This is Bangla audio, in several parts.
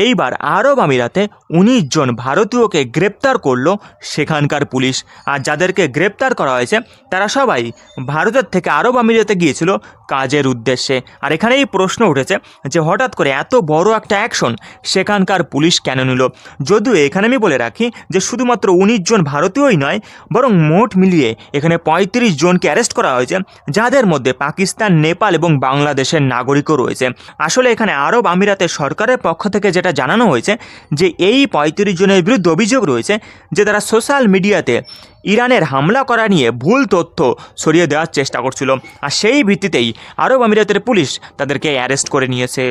এইবার আরব আমিরাতে 19 জন ভারতীয়কে গ্রেপ্তার করলো সেখানকার পুলিশ। আর যাদেরকে গ্রেপ্তার করা হয়েছে তারা সবাই ভারতের থেকে আরব আমিরাতে গিয়েছিল কাজের উদ্দেশ্যে। আর এখানেই প্রশ্ন উঠেছে যে হঠাৎ করে এত বড় একটা অ্যাকশন সেখানকার পুলিশ কেন নিল। যদিও এখানে আমি বলে রাখি যে শুধুমাত্র 19 জন ভারতীয়ই নয়, বরং মোট মিলিয়ে এখানে 35 জনকে অ্যারেস্ট করা হয়েছে, যাদের মধ্যে পাকিস্তান, নেপাল এবং বাংলাদেশের নাগরিকও রয়েছে। আসলে এখানে আরব আমিরাতের সরকারের পক্ষ থেকে যেটা জানানো হয়েছে যে এই 35 জনের বিরুদ্ধে অভিযোগ রয়েছে যে তারা সোশ্যাল মিডিয়াতে ইরানের হামলা করা নিয়ে ভুল তথ্য ছড়িয়ে দেওয়ার চেষ্টা করছিল। আর সেই ভিত্তিতেই আরব আমিরাতের পুলিশ তাদেরকে অ্যারেস্ট করে নিয়েছে।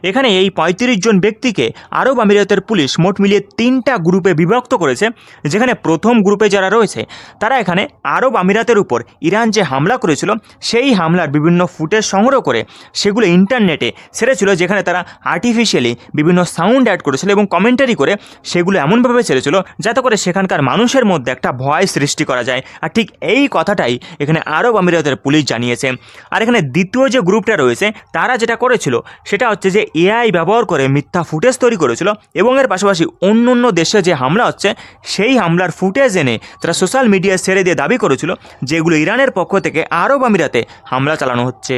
এখানে এই 35 জন ব্যক্তিকে আরব আমিরাতের পুলিশ মোট মিলিয়ে 3টা গ্রুপে বিভক্ত করেছে। যেখানে প্রথম গ্রুপে যারা রয়েছে তারা এখানে আরব আমিরাতের উপর ইরান যে হামলা করেছিল সেই হামলার বিভিন্ন ফুটেজ সংগ্রহ করে সেগুলো ইন্টারনেটে ছেড়েছিল, যেখানে তারা আর্টিফিশিয়ালি বিভিন্ন সাউন্ড অ্যাড করেছিল এবং কমেন্টারি করে সেগুলো এমনভাবে ছেড়েছিল যাতে করে সেখানকার মানুষের মধ্যে একটা ভয় সৃষ্টি করা যায়। আর ঠিক এই কথাটাই এখানে আরব আমিরাতের পুলিশ জানিয়েছে। আর এখানে দ্বিতীয় যে গ্রুপটা রয়েছে তারা যেটা করেছিল সেটা হচ্ছে যে এআই ব্যবহার করে মিথ্যা ফুটেজ তৈরি করেছিল এবং এর পাশাপাশি অন্য অন্য দেশে যে হামলা হচ্ছে সেই হামলার ফুটেজ এনে তারা সোশ্যাল মিডিয়ায় ছেড়ে দিয়ে দাবি করেছিল যেগুলো ইরানের পক্ষ থেকে আরব আমিরাতে হামলা চালানো হচ্ছে।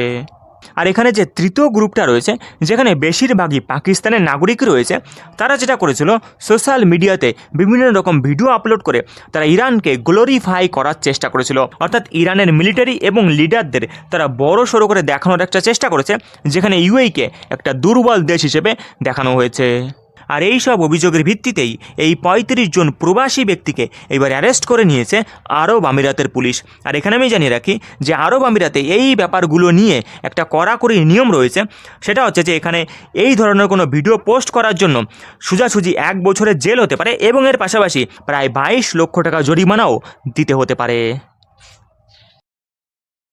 আর এখানে যে তৃতীয় গ্রুপটা রয়েছে যেখানে বেশিরভাগই পাকিস্তানের নাগরিক রয়েছে, তারা যেটা করেছিল সোশ্যাল মিডিয়াতে বিভিন্ন রকম ভিডিও আপলোড করে তারা ইরানকে গ্লোরিফাই করার চেষ্টা করেছিল। অর্থাৎ ইরানের মিলিটারি এবং লিডারদের তারা বড় সড়ো করে দেখানোর একটা চেষ্টা করেছে, যেখানে ইউএইকে একটা দুর্বল দেশ হিসেবে দেখানো হয়েছে। আর এই সব অভিযোগের ভিত্তিতেই এই 35 জন প্রবাসী ব্যক্তিকে এবার অ্যারেস্ট করে নিয়েছে আরব আমিরাতের পুলিশ। আর এখানে আমি জানিয়ে রাখি যে আরব আমিরাতে এই ব্যাপারগুলো নিয়ে একটা কড়াকড়ি নিয়ম রয়েছে। সেটা হচ্ছে যে এখানে এই ধরনের কোনো ভিডিও পোস্ট করার জন্য সোজাসুজি 1 বছরের জেল হতে পারে এবং এর পাশাপাশি প্রায় 22 লক্ষ টাকা জরিমানাও দিতে হতে পারে।